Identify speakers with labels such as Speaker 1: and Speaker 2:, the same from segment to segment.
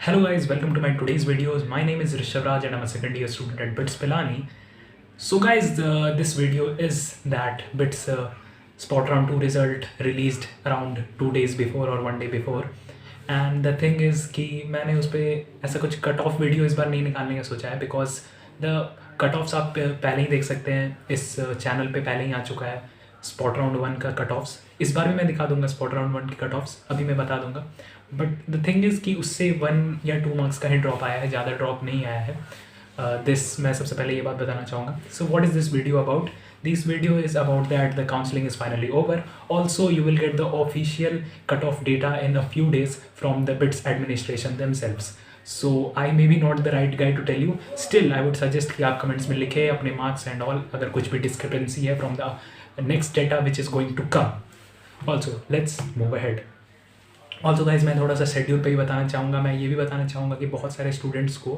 Speaker 1: Hello guys, welcome to my today's videos. My name is Rishabh Raj and I'm a second year student at BITS Pilani. So guys, this video is that BITS Spot Round 2 result released around 2 days before or 1 day before. And the thing is कि मैंने उस पर ऐसा कुछ cut off video इस बार नहीं निकालने का सोचा है बिकॉज द कट ऑफ्स आप पहले ही देख सकते हैं, इस चैनल पे पहले ही आ चुका है स्पॉट राउंड 1 का कट ऑफ्स। इस बार भी मैं दिखा दूंगा स्पॉट राउंड 1 की कट ऑफ्स, अभी मैं बता दूंगा। बट द थिंग इज़ कि उससे 1 या 2 मार्क्स का ही ड्रॉप आया है, ज़्यादा ड्रॉप नहीं आया है। दिस मैं सबसे पहले ये बात बताना चाहूँगा। So what is this video about? This video is about that the counseling is finally over. Also, you will get the official cutoff data in a few days from the BITS administration themselves. So I may be not the right guy to tell you. Still, I would suggest कि आप comments में लिखें अपने marks and all, अगर कुछ भी discrepancy है from the next data which is going to come. Also, let's move ahead. Also guys मैं थोड़ा सा शेड्यूल पे ही बताना चाहूँगा। मैं ये भी बताना चाहूँगा कि बहुत सारे स्टूडेंट्स को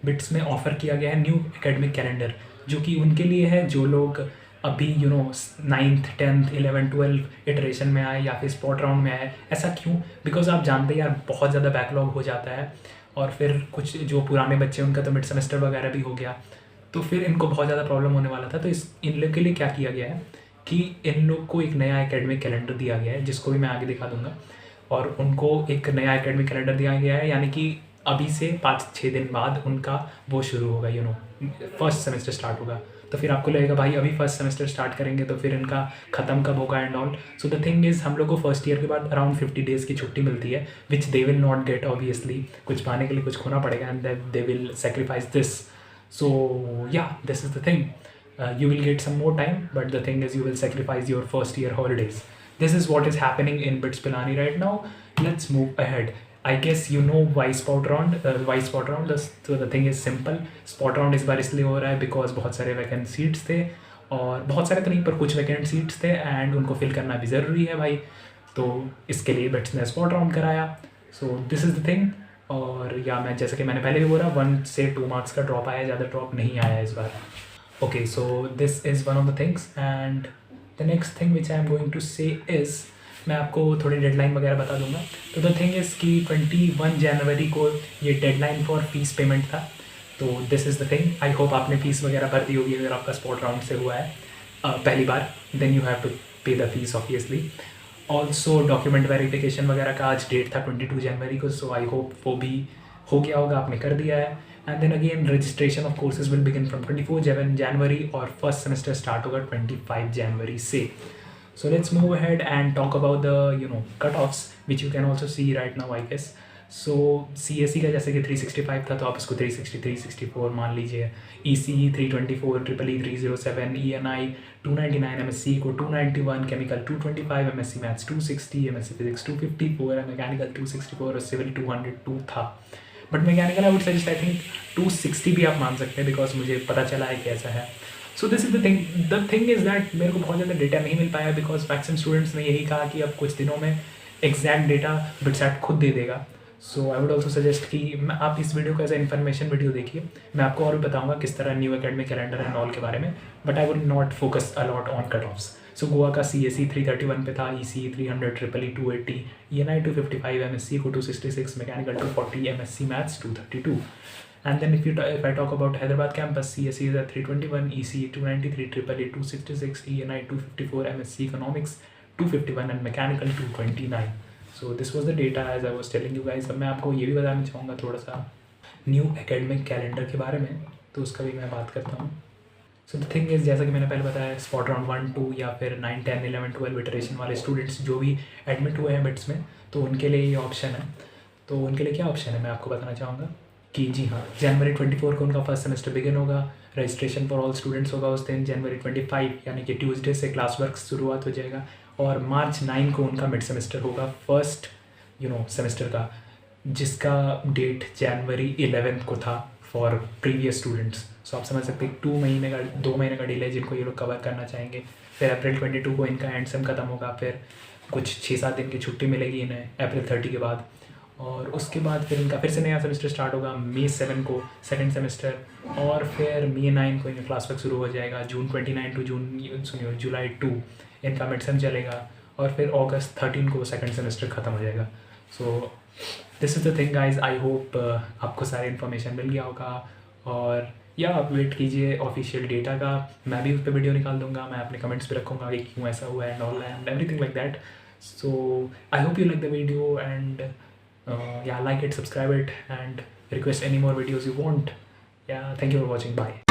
Speaker 1: बिट्स में ऑफ़र किया गया है न्यू एकेडमिक कैलेंडर, जो कि उनके लिए है जो लोग अभी 9th 10th 11th 12th iteration में आए या फिर स्पॉट राउंड में आए। ऐसा क्यों? बिकॉज आप जानते हैं यार बहुत ज़्यादा बैकलॉग हो जाता है और फिर कुछ जो पुराने बच्चे उनका तो मिड सेमेस्टर वगैरह भी हो गया, तो फिर इनको बहुत ज़्यादा प्रॉब्लम होने वाला था। तो इन लोग के लिए क्या किया गया है कि इन लोग को एक नया एकेडमिक कैलेंडर दिया गया है, जिसको भी मैं आगे दिखा दूँगा। और उनको एक नया एकेडमिक कैलेंडर दिया गया है, यानी कि अभी से 5-6 दिन बाद उनका वो शुरू होगा, फर्स्ट सेमेस्टर स्टार्ट होगा। तो फिर आपको लगेगा भाई अभी फर्स्ट सेमेस्टर स्टार्ट करेंगे तो फिर इनका ख़त्म कब होगा and all. So the thing is हम लोग को फर्स्ट ईयर के बाद अराउंड 50 डेज़ की छुट्टी मिलती है, which they will not get obviously. कुछ पाने के लिए कुछ खोना पड़ेगा and they will sacrifice this. So yeah this is the thing, you will get some more time, but the thing is you will sacrifice your first year holidays. This is what is happening in BITS Pilani right now. Let's move ahead. I guess you know why spot round. So the thing is simple. Spot round इस बार इसलिए हो रहा है because बहुत सारे vacant seats थे, और बहुत सारे तो नहीं पर कुछ वैकेंट सीट्स थे एंड उनको फिल करना भी ज़रूरी है भाई। तो इसके लिए बिट्स ने स्पॉट राउंड कराया। So this is the thing. और या मैं जैसे कि मैंने पहले भी बोला 1 से 2 मार्क्स का ड्रॉप आया, ज़्यादा ड्रॉप नहीं आया इस बार। Okay, so this is one of the things, and the next thing which I am going to say is मैं आपको थोड़ी डेडलाइन वगैरह बता दूंगा। तो द थिंग इज़ कि 21 जनवरी को ये डेडलाइन फॉर फीस पेमेंट था। तो this is the thing. I hope आपने फ़ीस वगैरह भर दी होगी अगर आपका स्पॉट राउंड से हुआ है पहली बार, देन यू हैव टू पे the fees obviously. Also document verification वगैरह का आज डेट था 22 जनवरी को, सो आई होप वो भी हो गया होगा, आपने कर दिया है। And then again registration of courses will begin from 24 January और first semester start होगा 25 January से। So let's move ahead and talk about the cutoffs which you can also see right now I guess. So CSE का जैसे कि 365 था तो आप इसको 360 364 मान लीजिए। ECE 324, EEE 307, ENI 299, MSc को 291, chemical 225, MSc maths 260, MSc physics 254, mechanical 264 और सिविल 202 था। But mechanical I would suggest I think 260 भी आप मान सकते हैं बिकॉज मुझे पता चला है कि ऐसा है। So this is the thing is that मेरे को बहुत ज़्यादा डेटा नहीं मिल पाया बिकॉज वैक्सीन स्टूडेंट्स ने यही कहा कि अब कुछ दिनों में एग्जैक्ट डेटा बिटसैट खुद दे देगा। सो आई वुड ऑल्सो सजेस्ट कि आप इस वीडियो को एज ए इन्फॉर्मेशन वीडियो देखिए। मैं आपको और भी बताऊंगा किस तरह new academic calendar and all के बारे में, but I would not focus a lot on cut offs. So Goa का CSE 331 पे था, ECE 300, EEE 280, ENI 255, MSc को 266, mechanical 240, MSc maths 232। And then if I talk about Hyderabad campus, CSE is at 321, ECE 293, EEE 266, ENI 254, MSc economics 251 and mechanical 229. So this was the data as I was telling you guys। अब मैं आपको ये भी बताना चाहूँगा थोड़ा सा new academic calendar के बारे में, तो उसका भी मैं बात करता हूँ। सो द थिंग इज़ जैसा कि मैंने पहले बताया स्पॉट राउंड 1 2 या फिर 9 10 11 12 इटरेशन वाले स्टूडेंट्स जो भी एडमिट हुए हैं बिट्स में, तो उनके लिए ये ऑप्शन है। तो उनके लिए क्या ऑप्शन है मैं आपको बताना चाहूँगा कि जी हाँ, जनवरी 24 को उनका फर्स्ट सेमेस्टर बिगिन होगा। रजिस्ट्रेशन फॉर ऑल स्टूडेंट्स होगा उस दिन जनवरी 25 यानी कि ट्यूसडे से क्लास वर्क शुरुआत हो जाएगा। और मार्च 9 को उनका मिड सेमेस्टर होगा फर्स्ट सेमेस्टर का, जिसका डेट जनवरी 11 को था फॉर प्रीवियस स्टूडेंट्स। सो आप समझ सकते हैं 2 महीने का डिले जिनको ये लोग कवर करना चाहेंगे। फिर अप्रैल 22 को इनका एंड सेम ख़त्म होगा, फिर कुछ 6-7 दिन की छुट्टी मिलेगी इन्हें अप्रैल 30 के बाद, और उसके बाद फिर इनका फिर से नया सेमेस्टर स्टार्ट होगा May 7 को सेकेंड सेमेस्टर, और फिर May 9 को इनका क्लास वर्क शुरू हो जाएगा। June 29 टू जुलाई 2 इनका मिड सेम चलेगा, और फिर August 13 को सेकेंड सेमेस्टर ख़त्म हो जाएगा। So this is the thing guys, I hope आपको सारी इन्फॉर्मेशन मिल गया होगा। और या आप वेट कीजिए ऑफिशियल डेटा का, मैं भी उस पर वीडियो निकाल दूंगा, मैं अपने कमेंट्स पे रखूँगा कि क्यों ऐसा हुआ है and all and everything like that. So I hope you like the video and yeah, like it, subscribe it, and request any more videos you want. Yeah, thank you for watching. Bye.